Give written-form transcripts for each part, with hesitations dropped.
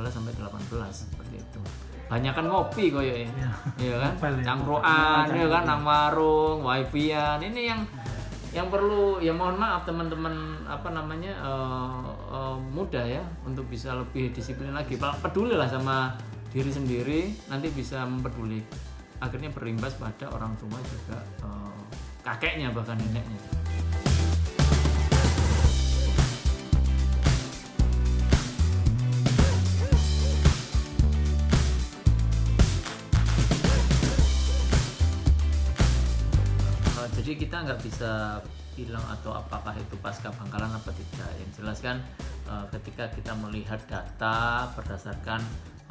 sampai 18 seperti itu. Banyak kan ngopi koyo ya. Iya kan? Mobile ya. Cangkruan ya kan nang warung, wifi-an. Ini yang perlu ya, mohon maaf teman-teman muda ya, untuk bisa lebih disiplin lagi. Pedulilah sama diri sendiri, nanti bisa mempeduli. Akhirnya berimbas pada orang tua juga, kakeknya bahkan neneknya. Jadi kita nggak bisa bilang atau apakah itu pasca Bangkalan apa tidak. Yang jelas kan ketika kita melihat data berdasarkan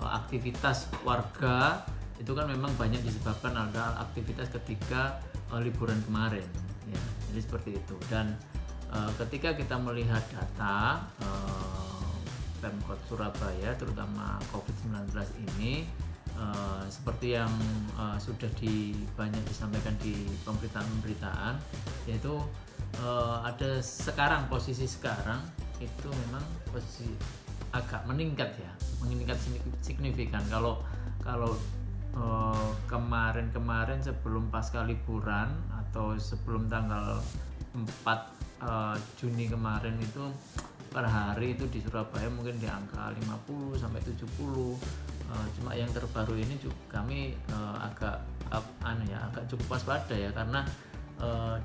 aktivitas warga, itu kan memang banyak disebabkan ada aktivitas ketika liburan kemarin ya. Jadi seperti itu. Dan ketika kita melihat data Pemkot Surabaya terutama COVID-19 ini, seperti yang sudah banyak disampaikan di pemberitaan, yaitu ada posisi sekarang itu memang posisi agak meningkat signifikan. Kalau kemarin sebelum pasca liburan atau sebelum tanggal 4 Juni kemarin itu per hari itu di Surabaya mungkin di angka 50 sampai 70. Cuma yang terbaru ini juga kami agak cukup waspada ya, karena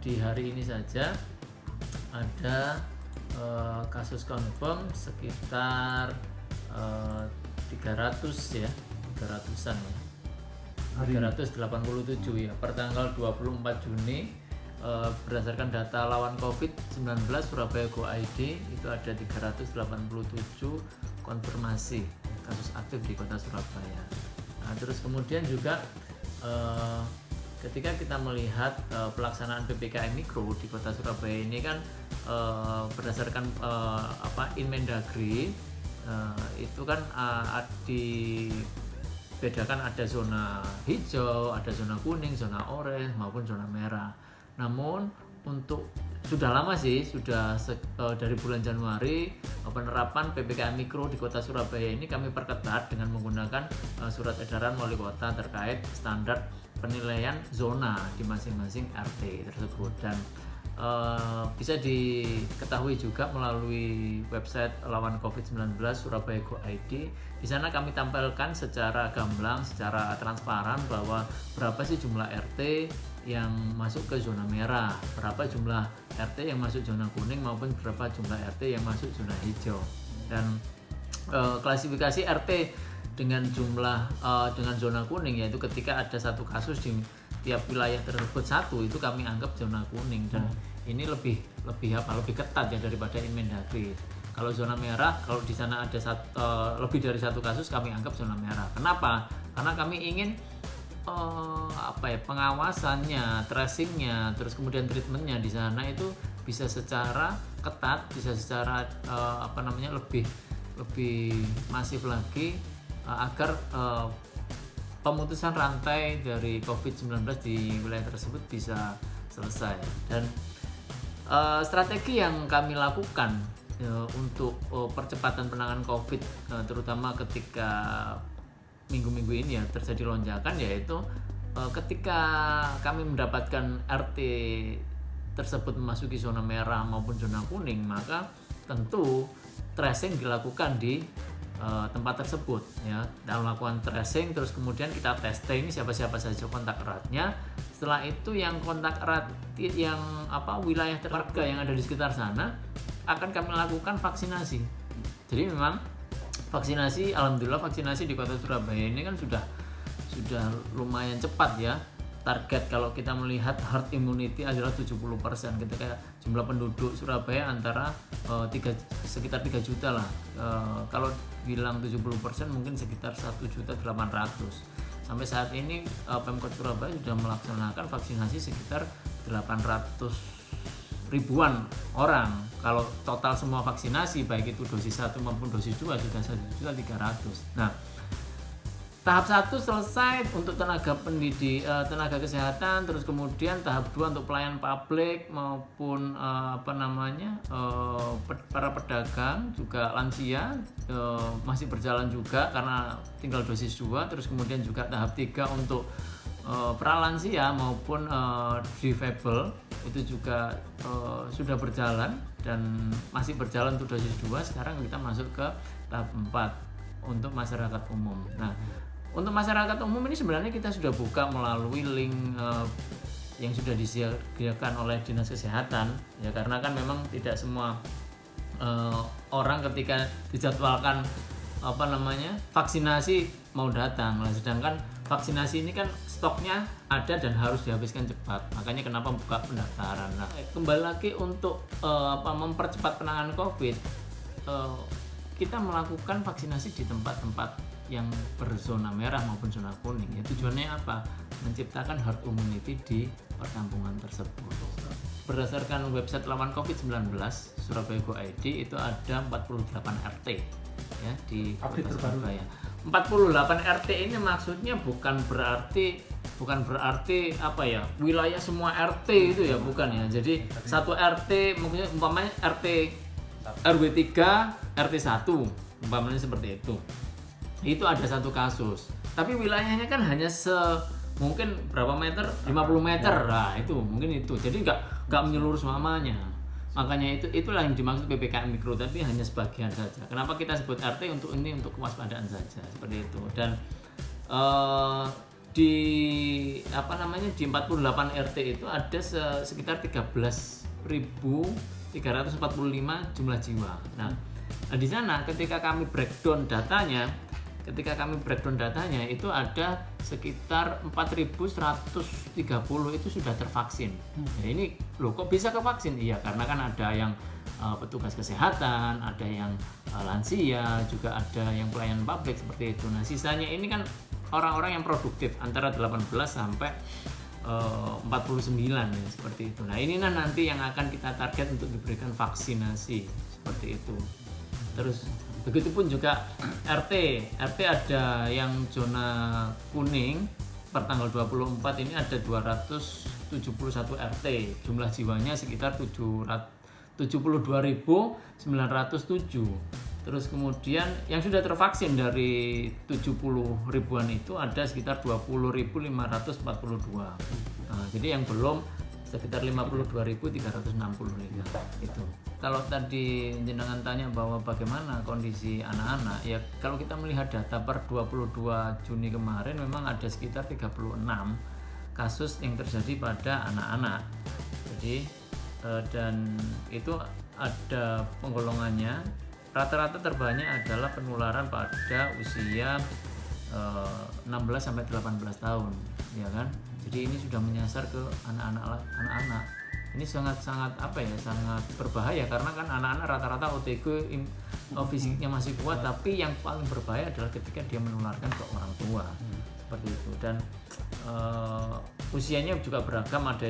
di hari ini saja ada kasus confirm sekitar 300-an ya. 387 ya per tanggal 24 Juni. Berdasarkan data lawan COVID-19 Surabaya Go ID itu ada 387 konfirmasi kasus aktif di kota Surabaya. Nah, terus kemudian juga ketika kita melihat pelaksanaan PPKM Mikro di kota Surabaya ini kan berdasarkan Inmendagri itu kan dibedakan ada zona hijau, ada zona kuning, zona oranye maupun zona merah. Namun untuk sudah lama sih, dari bulan Januari penerapan PPKM Mikro di kota Surabaya ini kami perketat dengan menggunakan surat edaran wali kota terkait standar penilaian zona di masing-masing RT tersebut. Dan bisa diketahui juga melalui website lawan COVID-19 Surabaya Go ID. Di sana kami tampilkan secara gamblang, secara transparan bahwa berapa sih jumlah RT yang masuk ke zona merah, berapa jumlah RT yang masuk zona kuning maupun berapa jumlah RT yang masuk zona hijau. Dan klasifikasi RT dengan zona kuning, yaitu ketika ada satu kasus di tiap wilayah tersebut itu kami anggap zona kuning. Dan ini lebih ketat ya daripada Inmendagri. Kalau zona merah, kalau di sana ada lebih dari satu kasus kami anggap zona merah. Kenapa? Karena kami ingin pengawasannya, tracingnya, terus kemudian treatmentnya di sana itu bisa secara ketat, bisa secara lebih masif lagi, agar pemutusan rantai dari COVID-19 di wilayah tersebut bisa selesai. Dan strategi yang kami lakukan untuk percepatan penanganan COVID, terutama ketika minggu-minggu ini ya terjadi lonjakan, yaitu ketika kami mendapatkan RT tersebut memasuki zona merah maupun zona kuning, maka tentu tracing dilakukan di tempat tersebut ya. Kita melakukan tracing, terus kemudian kita testing siapa-siapa saja kontak eratnya. Setelah itu yang kontak erat yang wilayah warga yang ada di sekitar sana akan kami lakukan vaksinasi. Jadi memang alhamdulillah vaksinasi di kota Surabaya ini kan sudah lumayan cepat ya. Target kalau kita melihat herd immunity adalah 70%. Ketika jumlah penduduk Surabaya sekitar 3 juta lah. Kalau bilang 70% mungkin sekitar 1.800.000. Sampai saat ini Pemkot Surabaya sudah melaksanakan vaksinasi sekitar 800 ribuan orang. Kalau total semua vaksinasi baik itu dosis 1 maupun dosis 2 sudah 1.300.000. Nah, tahap 1 selesai untuk tenaga tenaga kesehatan, terus kemudian tahap 2 untuk pelayan publik maupun para pedagang juga lansia masih berjalan juga karena tinggal dosis 2. Terus kemudian juga tahap 3 untuk pralansia maupun difabel itu juga sudah berjalan dan masih berjalan untuk dosis 2. Sekarang kita masuk ke tahap 4 untuk masyarakat umum. Nah, untuk masyarakat umum ini sebenarnya kita sudah buka melalui link yang sudah disediakan oleh Dinas Kesehatan ya, karena kan memang tidak semua orang ketika dijadwalkan vaksinasi mau datang. Nah, sedangkan vaksinasi ini kan stoknya ada dan harus dihabiskan cepat. Makanya kenapa buka pendaftaran. Nah, kembali lagi untuk mempercepat penanganan COVID, kita melakukan vaksinasi di tempat-tempat yang berzona merah maupun zona kuning. Ya, tujuannya apa? Menciptakan herd immunity di perkampungan tersebut. Berdasarkan website lawan COVID-19 Surabaya Go ID itu ada 48 RT ya di Kota Surabaya. 48 RT ini maksudnya bukan berarti wilayah semua RT itu ya, bukan ya. Jadi satu RT mungkin umpamanya RT RW 3 RT 1 umpamanya seperti itu. Itu ada satu kasus. Tapi wilayahnya kan hanya mungkin berapa meter? 50 meter. Nah, itu mungkin itu. Jadi enggak menyeluruh semuanya. Makanya itulah yang dimaksud PPKM mikro, tapi hanya sebagian saja. Kenapa kita sebut RT untuk kewaspadaan saja seperti itu. Dan di 48 RT itu ada sekitar 13.345 jumlah jiwa. Nah, di sana ketika kami breakdown datanya itu ada sekitar 4.130 itu sudah tervaksin. Nah, ini loh kok bisa kevaksin? Iya, karena kan ada yang petugas kesehatan, ada yang lansia, juga ada yang pelayan publik seperti itu. Nah, sisanya ini kan orang-orang yang produktif antara 18 sampai 49 ya, seperti itu. Nah, ini nanti yang akan kita target untuk diberikan vaksinasi seperti itu. Terus begitupun juga RT ada yang zona kuning per tanggal 24 ini ada 271 RT, jumlah jiwanya sekitar 72.907. Terus kemudian yang sudah tervaksin dari 70 ribuan itu ada sekitar 20.542. Nah, jadi yang belum sekitar 52.365 itu. Kalau tadi jenengan tanya bahwa bagaimana kondisi anak-anak, ya kalau kita melihat data per 22 Juni kemarin memang ada sekitar 36 kasus yang terjadi pada anak-anak. Jadi dan itu ada penggolongannya. Rata-rata terbanyak adalah penularan pada usia 16 sampai 18 tahun, ya kan? Jadi ini sudah menyasar ke anak-anak. Ini sangat sangat berbahaya karena kan anak-anak rata-rata OTG fisiknya masih kuat, tapi yang paling berbahaya adalah ketika dia menularkan ke orang tua seperti itu. Dan usianya juga beragam, ada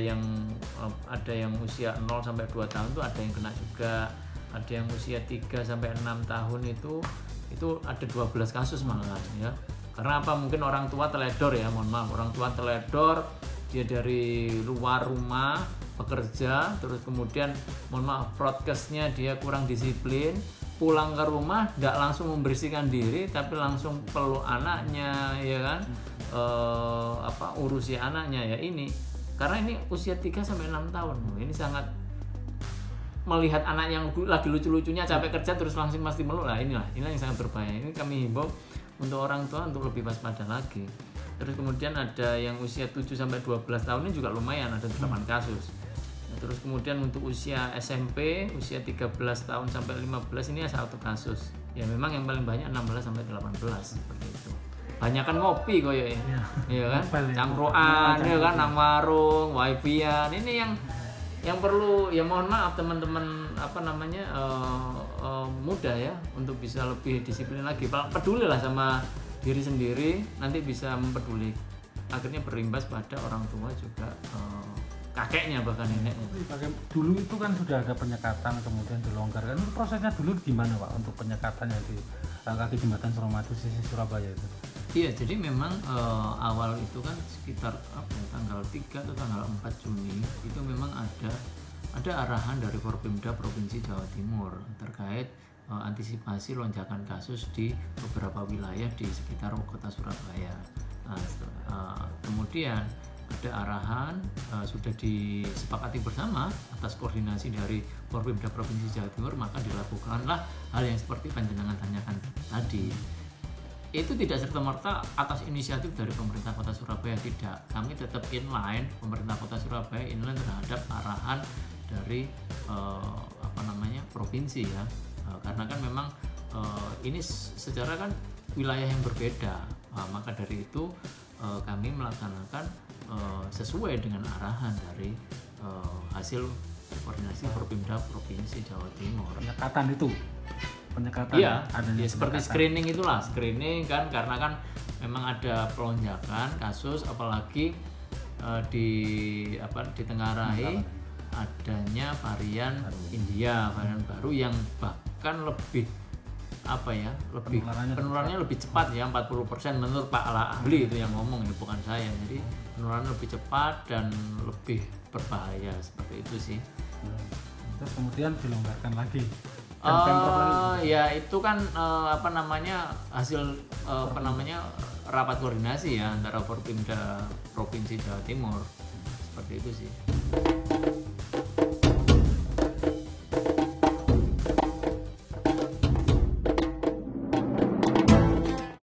yang usia 0 sampai 2 tahun itu ada yang kena juga, ada yang usia 3 sampai 6 tahun itu ada 12 kasus malahan ya. Karena apa? Mungkin orang tua teledor ya, orang tua teledor, dia dari luar rumah bekerja, terus kemudian broadcastnya dia kurang disiplin, pulang ke rumah tidak langsung membersihkan diri tapi langsung peluk anaknya, ya kan, urusi anaknya ya. Ini karena ini usia 3 sampai 6 tahun. Ini sangat melihat anak yang lagi lucu-lucunya capek kerja terus langsung pasti meluk lah, inilah yang sangat berbahaya. Ini kami himbau untuk orang tua untuk lebih waspada lagi. Terus kemudian ada yang usia 7 sampai 12 tahun ini juga lumayan, ada 8 kasus. Terus kemudian untuk usia SMP, usia 13 tahun sampai 15 ini ada 1 kasus. Ya memang yang paling banyak 16 sampai 18 seperti itu. Banyakan ngopi koyo ya. Iya kan? Cangkruan, ya kan, nang warung, wifi-an. Ini yang perlu, ya mohon maaf teman-teman muda ya, untuk bisa lebih disiplin lagi, peduli lah sama diri sendiri, nanti bisa mempeduli, akhirnya berimbas pada orang tua juga, kakeknya bahkan neneknya. Dulu itu kan sudah ada penyekatan kemudian dilonggarkan, itu prosesnya dulu gimana Pak untuk penyekatan yang di kaki jembatan Suramadu sisi Surabaya itu? Iya, jadi memang awal itu kan sekitar tanggal 3 atau tanggal 4 Juni itu memang ada arahan dari Forpimda Provinsi Jawa Timur terkait antisipasi lonjakan kasus di beberapa wilayah di sekitar kota Surabaya. Nah, kemudian ada arahan sudah disepakati bersama atas koordinasi dari Forpimda Provinsi Jawa Timur, maka dilakukanlah hal yang seperti panjenengan tanyakan tadi. Itu tidak serta-merta atas inisiatif dari pemerintah kota Surabaya, tidak. Kami tetap inline, pemerintah kota Surabaya inline terhadap arahan dari provinsi ya. Karena kan memang ini secara kan wilayah yang berbeda. Maka dari itu kami melaksanakan sesuai dengan arahan dari hasil koordinasi Forpimda Provinsi Jawa Timur. Penyekatan iya, adanya ya seperti penyekatan. screening kan, karena kan memang ada pelonjakan kasus, apalagi ditengarai adanya varian India, varian baru yang bahkan lebih penularannya lebih cepat ya, 40% menurut Pak ahli itu yang ngomong ya, bukan saya. Jadi penularan lebih cepat dan lebih berbahaya, seperti itu sih. Terus kemudian dilonggarkan lagi. Ya itu kan hasil rapat koordinasi ya antara Forpimda Provinsi Jawa Timur, seperti itu sih.